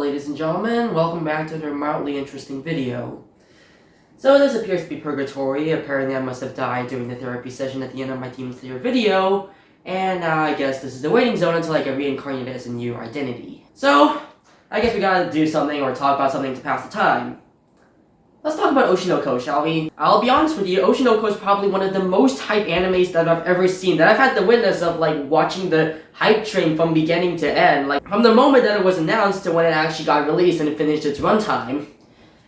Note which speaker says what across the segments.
Speaker 1: ladies and gentlemen, welcome back to another mildly interesting video. So this appears to be purgatory. Apparently I must have died during the therapy session at the end of my Demon Slayer video, and now I guess this is the waiting zone until I get reincarnated as a new identity. So, I guess we gotta do something or talk about something to pass the time. Let's talk about Oshi no Ko, shall we? I'll be honest with you, Oshi no Ko is probably one of the most hype animes that I've ever seen, that I've had the witness of, watching the hype train from beginning to end, from the moment that it was announced to when it actually got released and it finished its runtime.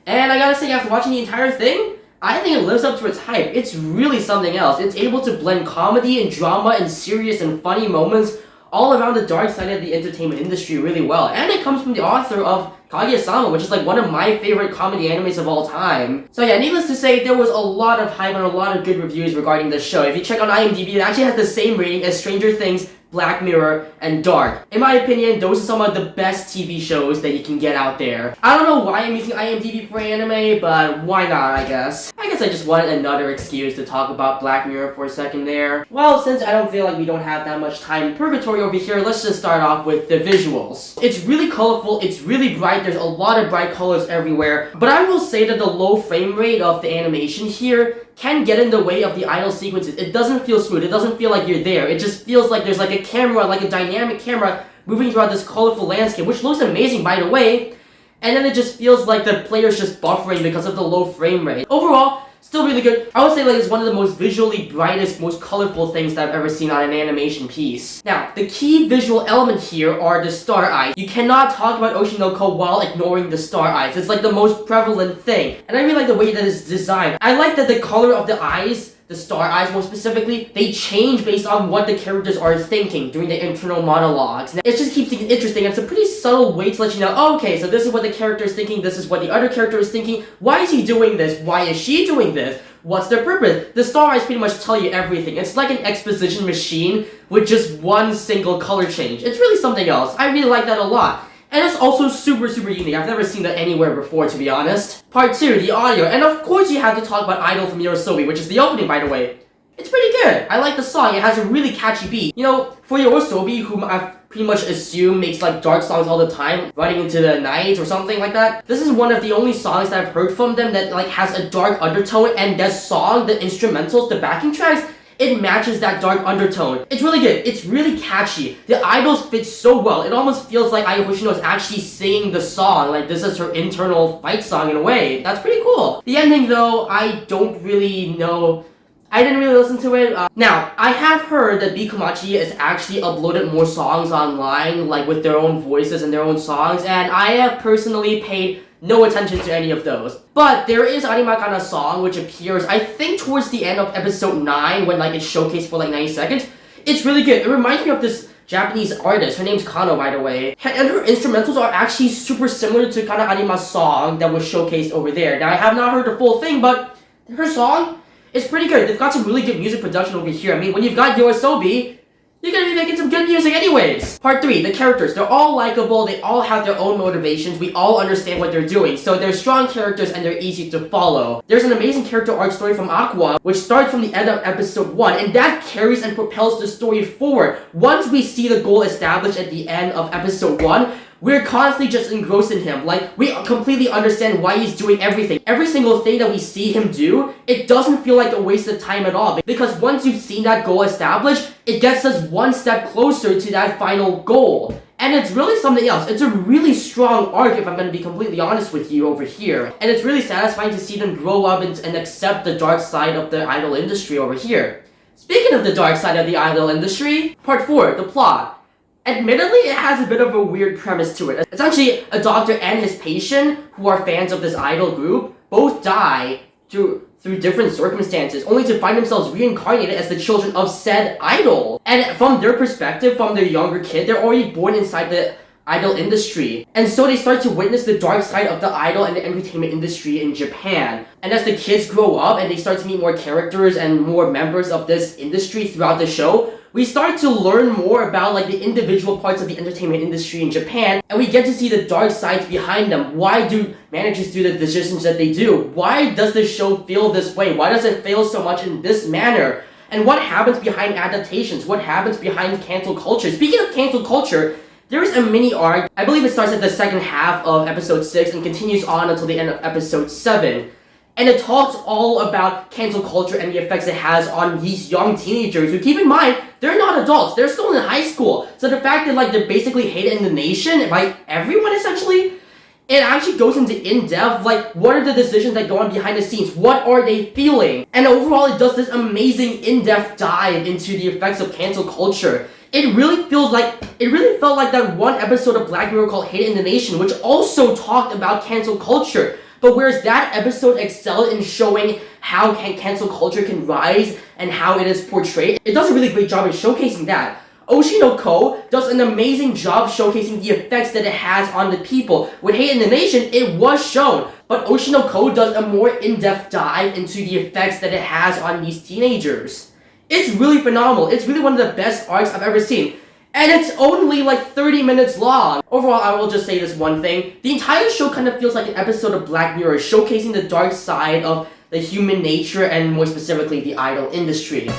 Speaker 1: And I gotta say, after watching the entire thing, I think it lives up to its hype. It's really something else. It's able to blend comedy and drama and serious and funny moments all around the dark side of the entertainment industry really well. And it comes from the author of Kaguya-sama, which is one of my favorite comedy animes of all time. So yeah, needless to say, there was a lot of hype and a lot of good reviews regarding this show. If you check on IMDb, it actually has the same rating as Stranger Things, Black Mirror, and Dark. In my opinion, those are some of the best TV shows that you can get out there. I don't know why I'm using IMDb for anime, but why not, I guess. I just wanted another excuse to talk about Black Mirror for a second there. Well, since I don't feel like we don't have that much time in purgatory over here, let's just start off with the visuals. It's really colorful, it's really bright, there's a lot of bright colors everywhere, but I will say that the low frame rate of the animation here can get in the way of the idle sequences. It doesn't feel smooth, it doesn't feel like you're there, it just feels like there's a camera, a dynamic camera moving throughout this colorful landscape, which looks amazing by the way, and then it just feels like the player's just buffering because of the low frame rate. Overall, still really good. I would say it's one of the most visually brightest, most colorful things that I've ever seen on an animation piece. Now, the key visual element here are the star eyes. You cannot talk about Oshi no Ko while ignoring the star eyes. It's the most prevalent thing. And I really like the way that it's designed. I like that the color of the eyes, the star eyes more specifically, they change based on what the characters are thinking during the internal monologues. Now, it just keeps things interesting. It's a pretty subtle way to let you know, oh, okay, so this is what the character is thinking, this is what the other character is thinking, why is he doing this, why is she doing this, what's their purpose? The star eyes pretty much tell you everything. It's like an exposition machine with just one single color change. It's really something else. I really like that a lot. And it's also super unique. I've never seen that anywhere before, to be honest. Part 2, the audio. And of course you have to talk about Idol from Yorosobi, which is the opening, by the way. It's pretty good. I like the song. It has a really catchy beat. You know, for Yorosobi, whom I've pretty much assumed makes dark songs all the time, running into the night or something like that, this is one of the only songs that I've heard from them that has a dark undertone, and that song, the instrumentals, the backing tracks, it matches that dark undertone. It's really good. It's really catchy. The idols fit so well. It almost feels like Ai Hoshino is actually singing the song. This is her internal fight song in a way. That's pretty cool. The ending though, I don't really know. I didn't really listen to it. Now, I have heard that Bikumachi has actually uploaded more songs online, with their own voices and their own songs, and I have personally paid no attention to any of those. But there is Animakana's song, which appears, I think, towards the end of episode 9, when it's showcased for 90 seconds. It's really good. It reminds me of this Japanese artist. Her name's Kana, by the way. And her instrumentals are actually super similar to Kana Anima's song that was showcased over there. Now, I have not heard the full thing, but her song is pretty good. They've got some really good music production over here. I mean, when you've got Yorosobi, you're gonna be making some good music anyways. Part 3, the characters. They're all likable, they all have their own motivations, we all understand what they're doing, so they're strong characters and they're easy to follow. There's an amazing character arc story from Aqua, which starts from the end of episode 1, and that carries and propels the story forward. Once we see the goal established at the end of episode 1, we're constantly just engrossed in him. We completely understand why he's doing everything. Every single thing that we see him do, it doesn't feel like a waste of time at all. Because once you've seen that goal established, it gets us one step closer to that final goal. And it's really something else. It's a really strong arc, if I'm going to be completely honest with you over here. And it's really satisfying to see them grow up and accept the dark side of the idol industry over here. Speaking of the dark side of the idol industry, part 4, the plot. Admittedly, it has a bit of a weird premise to it. It's actually a doctor and his patient, who are fans of this idol group, both die through different circumstances, only to find themselves reincarnated as the children of said idol. And from their perspective, from their younger kid, they're already born inside the idol industry. And so they start to witness the dark side of the idol and the entertainment industry in Japan. And as the kids grow up and they start to meet more characters and more members of this industry throughout the show, we start to learn more about the individual parts of the entertainment industry in Japan, and we get to see the dark sides behind them. Why do managers do the decisions that they do? Why does this show feel this way? Why does it fail so much in this manner? And what happens behind adaptations? What happens behind cancel culture? Speaking of cancel culture, there is a mini arc. I believe it starts at the second half of episode 6 and continues on until the end of episode 7. And it talks all about cancel culture and the effects it has on these young teenagers who, keep in mind, they're not adults. They're still in high school. So the fact that, like, they're basically hated in the nation by everyone, essentially, it actually goes into in-depth, like, what are the decisions that go on behind the scenes? What are they feeling? And overall, it does this amazing in-depth dive into the effects of cancel culture. It really felt like that one episode of Black Mirror called Hate in the Nation, which also talked about cancel culture. But whereas that episode excelled in showing how cancel culture can rise and how it is portrayed, it does a really great job in showcasing that. Oshi no Ko does an amazing job showcasing the effects that it has on the people. With Hate in the Nation, it was shown, but Oshi no Ko does a more in-depth dive into the effects that it has on these teenagers. It's really phenomenal. It's really one of the best arcs I've ever seen. And it's only like 30 minutes long. Overall, I will just say this one thing. The entire show kind of feels like an episode of Black Mirror, showcasing the dark side of the human nature and more specifically the idol industry.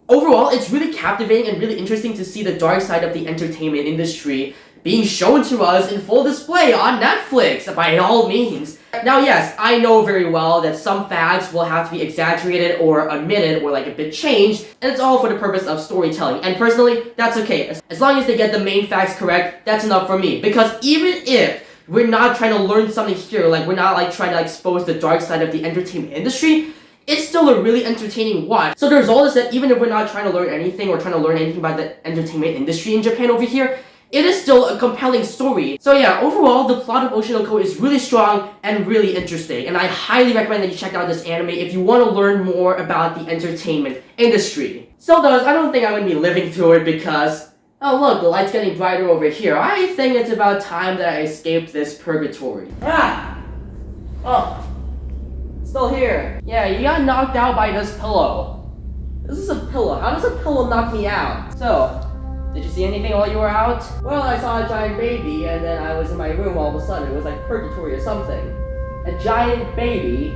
Speaker 1: Overall, it's really captivating and really interesting to see the dark side of the entertainment industry being shown to us in full display on Netflix, by all means. Now, yes, I know very well that some facts will have to be exaggerated or omitted or like a bit changed, and it's all for the purpose of storytelling. And personally, that's okay. As long as they get the main facts correct, that's enough for me. Because even if we're not trying to learn something here, like we're not like trying to expose the dark side of the entertainment industry, it's still a really entertaining watch. So the result is that even if we're not trying to learn anything or trying to learn anything about the entertainment industry in Japan over here, it is still a compelling story. So yeah, overall, the plot of Oshi no Ko is really strong and really interesting, and I highly recommend that you check out this anime if you want to learn more about the entertainment industry. So though, I don't think I'm going to be living through it because, oh look, the light's getting brighter over here. I think it's about time that I escape this purgatory. Ah! Oh. Still here. Yeah, you got knocked out by this pillow. This is a pillow. How does a pillow knock me out? So, did you see anything while you were out? Well, I saw a giant baby, and then I was in my room all of a sudden. It was like purgatory or something. A giant baby.